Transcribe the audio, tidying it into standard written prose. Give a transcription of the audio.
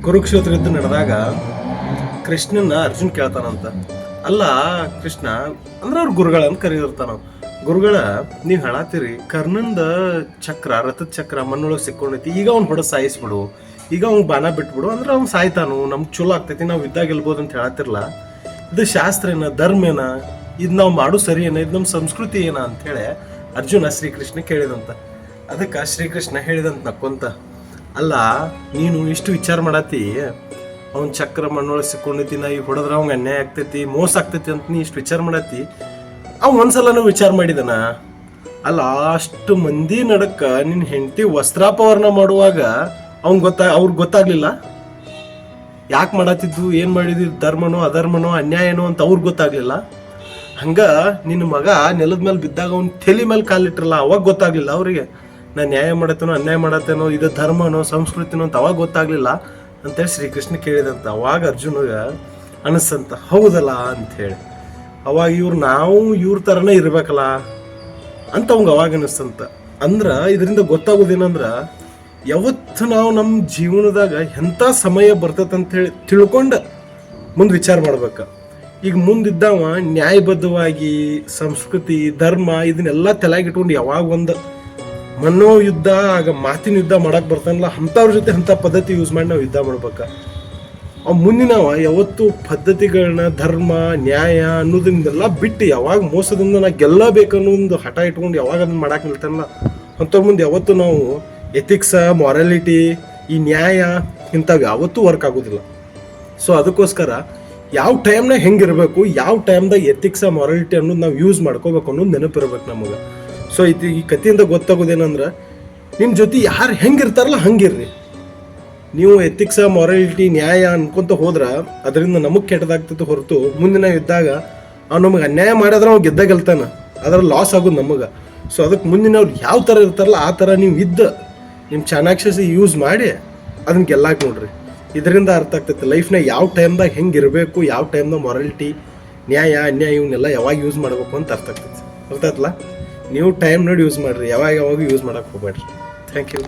ಕುರುಕ್ಷೇತ್ರ ಯುದ್ಧ ನಡೆದಾಗ ಕೃಷ್ಣನ ಅರ್ಜುನ್ ಕೇಳ್ತಾನಂತ, ಅಲ್ಲ ಕೃಷ್ಣ ಅಂದ್ರೆ ಅವ್ರ ಗುರುಗಳ ಅಂತ ಕರೆದಿರ್ತಾನ. ಗುರುಗಳ ನೀವು ಹೇಳತ್ತೀರಿ ಕರ್ಣಂದ ಚಕ್ರ, ರಥದ ಚಕ್ರ ಮಣ್ಣೊಳಗೆ ಸಿಕ್ಕೊಂಡೈತಿ, ಈಗ ಅವ್ನು ಹೊಡೆದು ಸಾಯಿಸ್ಬಿಡು, ಈಗ ಅವ್ನು ಬಾಣ ಬಿಟ್ಬಿಡು ಅಂದ್ರೆ ಅವ್ನು ಸಾಯ್ತಾನು, ನಮ್ಗೆ ಚಲೋ ಆಗ್ತೈತಿ, ನಾವು ಯುದ್ಧ ಗೆಲ್ಬೋದು ಅಂತ ಹೇಳತ್ತಿರಲ್ಲ. ಇದು ಶಾಸ್ತ್ರ ಏನ, ಧರ್ಮ ಏನ, ಇದು ನಾವು ಮಾಡು ಸರಿ ಏನ, ಇದು ನಮ್ಮ ಸಂಸ್ಕೃತಿ ಏನ ಅಂತೇಳಿ ಅರ್ಜುನ ಶ್ರೀಕೃಷ್ಣ ಕೇಳಿದಂತ. ಅದಕ್ಕೆ ಶ್ರೀಕೃಷ್ಣ ಹೇಳಿದಂತ ನಕ್ಕೊಂತ, ಅಲ್ಲ ನೀನು ಇಷ್ಟು ವಿಚಾರ ಮಾಡತ್ತಿ, ಅವ್ನ ಚಕ್ರ ಮಣ್ಣೊಳಗೆ ಸಿಕ್ಕೊಂಡೈತಿ, ನಾ ಈಗ ಹೊಡೆದ್ರೆ ಅವ್ಗೆ ಅನ್ಯಾಯ ಆಗ್ತೈತಿ, ಮೋಸ ಆಗ್ತೈತಿ ಅಂತ ನೀ ಇಷ್ಟು ವಿಚಾರ ಮಾಡತ್ತಿ. ಅವ್ ಒಂದ್ಸಲನೂ ವಿಚಾರ ಮಾಡಿದನ? ಅಲ್ಲ ಅಷ್ಟು ಮಂದಿ ನಡಕ್ಕ ನಿನ್ನ ಹೆಂಡತಿ ವಸ್ತ್ರಾಪವರ್ಣ ಮಾಡುವಾಗ ಅವ್ರಿಗೆ ಗೊತ್ತಾಗ್ಲಿಲ್ಲ ಯಾಕೆ ಮಾಡತ್ತಿದ್ದು, ಏನು ಮಾಡಿದ್ದು, ಧರ್ಮನೋ ಅಧರ್ಮನೋ ಅನ್ಯಾಯನೋ ಅಂತ ಅವ್ರಿಗೆ ಗೊತ್ತಾಗ್ಲಿಲ್ಲ. ಹಂಗ ನಿನ್ನ ಮಗ ನೆಲದ ಮೇಲೆ ಬಿದ್ದಾಗ ಅವ್ನ ತಲೆ ಮೇಲೆ ಕಾಲಿಟ್ರಲ್ಲ, ಅವಾಗ ಗೊತ್ತಾಗ್ಲಿಲ್ಲ ಅವ್ರಿಗೆ ನಾನು ನ್ಯಾಯ ಮಾಡತ್ತೇನೋ ಅನ್ಯಾಯ ಮಾಡತ್ತೇನೋ, ಇದು ಧರ್ಮನೋ ಸಂಸ್ಕೃತಿನೋ ಅಂತ ಅವಾಗ ಗೊತ್ತಾಗ್ಲಿಲ್ಲ ಅಂತೇಳಿ ಶ್ರೀಕೃಷ್ಣ ಕೇಳಿದಂತ. ಅವಾಗ ಅರ್ಜುನಗ ಅನಿಸ್ತಂತ, ಹೌದಲ್ಲ ಅಂಥೇಳಿ. ಅವಾಗ ನಾವು ಇವ್ರ ಥರನೇ ಇರ್ಬೇಕಲ್ಲ ಅಂತ ಅವಂಗೆ ಅವಾಗ ಅನಿಸ್ತಂತ. ಅಂದ್ರೆ ಇದರಿಂದ ಗೊತ್ತಾಗೋದೇನಂದ್ರೆ, ಯಾವತ್ತು ನಾವು ನಮ್ಮ ಜೀವನದಾಗ ಎಂಥ ಸಮಯ ಬರ್ತೈತೆ ಅಂತೇಳಿ ತಿಳ್ಕೊಂಡು ಮುಂದೆ ವಿಚಾರ ಮಾಡ್ಬೇಕ. ಈಗ ಮುಂದಿದ್ದವ ನ್ಯಾಯಬದ್ಧವಾಗಿ ಸಂಸ್ಕೃತಿ ಧರ್ಮ ಇದನ್ನೆಲ್ಲ ತಲೆಗಿಟ್ಕೊಂಡು ಯಾವಾಗ ಒಂದು ಮನೋಯುದ್ಧ ಆಗ ಮಾತಿನ ಯುದ್ಧ ಮಾಡಕ್ಕೆ ಬರ್ತಾನಲ್ಲ, ಅಂಥವ್ರ ಜೊತೆ ಅಂಥ ಪದ್ಧತಿ ಯೂಸ್ ಮಾಡಿ ನಾವು ಯುದ್ಧ ಮಾಡ್ಬೇಕ. ಅವ್ ಮುಂದಿನವ ಯಾವತ್ತು ಪದ್ಧತಿಗಳನ್ನ ಧರ್ಮ ನ್ಯಾಯ ಅನ್ನೋದನ್ನೆಲ್ಲ ಬಿಟ್ಟು ಯಾವಾಗ ಮೋಸದಿಂದ ನಾ ಗೆಲ್ಲಬೇಕನ್ನೋ ಒಂದು ಹಠ ಇಟ್ಕೊಂಡು ಯಾವಾಗ ಅದನ್ನ ಮಾಡಕ್ಕೆ ನಿಲ್ತಾನಲ್ಲ, ಅಂಥವ್ರ ಮುಂದೆ ಯಾವತ್ತು ನಾವು ಎಥಿಕ್ಸ ಮೊರಾಲಿಟಿ ಈ ನ್ಯಾಯ ಇಂಥವು ಯಾವತ್ತೂ ವರ್ಕ್ ಆಗೋದಿಲ್ಲ. ಸೊ ಅದಕ್ಕೋಸ್ಕರ ಯಾವ ಟೈಮ್ನಾಗ ಹೆಂಗಿರಬೇಕು, ಯಾವ ಟೈಮ್ದಾಗ ಎಥಿಕ್ಸ ಮೊರಾಲಿಟಿ ಅನ್ನೋದು ನಾವು ಯೂಸ್ ಮಾಡ್ಕೋಬೇಕು ಅನ್ನೋದು ನೆನಪಿರ್ಬೇಕು ನಮಗೆ. ಸೊ ಈ ಕಥೆಯಿಂದ ಗೊತ್ತಾಗೋದೇನಂದ್ರೆ, ನಿಮ್ಮ ಜೊತೆ ಯಾರು ಹೆಂಗಿರ್ತಾರಲ್ಲ ಹಂಗಿರ್ರಿ. ನೀವು ಎಥಿಕ್ಸ ಮೊರಾಲಿಟಿ ನ್ಯಾಯ ಅನ್ಕೊಂತ ಹೋದ್ರೆ ಅದರಿಂದ ನಮಗೆ ಕೆಟ್ಟದಾಗ್ತೈತೆ ಹೊರತು ಮುಂದಿನ ಯುದ್ಧಾಗ ಅವ್ನು ನಮಗೆ ಅನ್ಯಾಯ ಮಾಡಿದ್ರೆ ಅವ್ನು ಗೆಲ್ತಾನೆ, ಅದರ ಲಾಸ್ ಆಗೋದು ನಮಗೆ. ಸೊ ಅದಕ್ಕೆ ಮುಂದಿನವ್ರು ಯಾವ ಥರ ಇರ್ತಾರಲ್ಲ ಆ ಥರ ನೀವು ನಿಮ್ಮ ಚಾಣಾಕ್ಷಸ ಯೂಸ್ ಮಾಡಿ ಅದನ್ನ ಗೆಲ್ಲಾಕ ನೋಡ್ರಿ. ಇದರಿಂದ ಅರ್ಥ ಆಗ್ತೈತೆ ಲೈಫ್ನಾಗ ಯಾವ ಟೈಮ್ದಾಗ ಹೆಂಗೆ ಇರಬೇಕು, ಯಾವ ಟೈಮ್ದಾಗ ಮೊರಾಲಿಟಿ ನ್ಯಾಯ ಅನ್ಯಾಯ ಇವನ್ನೆಲ್ಲ ಯಾವಾಗ ಯೂಸ್ ಮಾಡಬೇಕು ಅಂತ ಅರ್ಥ ಆಗ್ತೈತೆ. ಅರ್ಥ ಆಯ್ತಲ್ಲ? ನೀವು ಟೈಮ್ ನೋಡಿ ಯೂಸ್ ಮಾಡಿರಿ, ಯಾವಾಗ ಯೂಸ್ ಮಾಡೋಕೆ ಹೋಗ್ಬೇಡ್ರಿ. Thank you.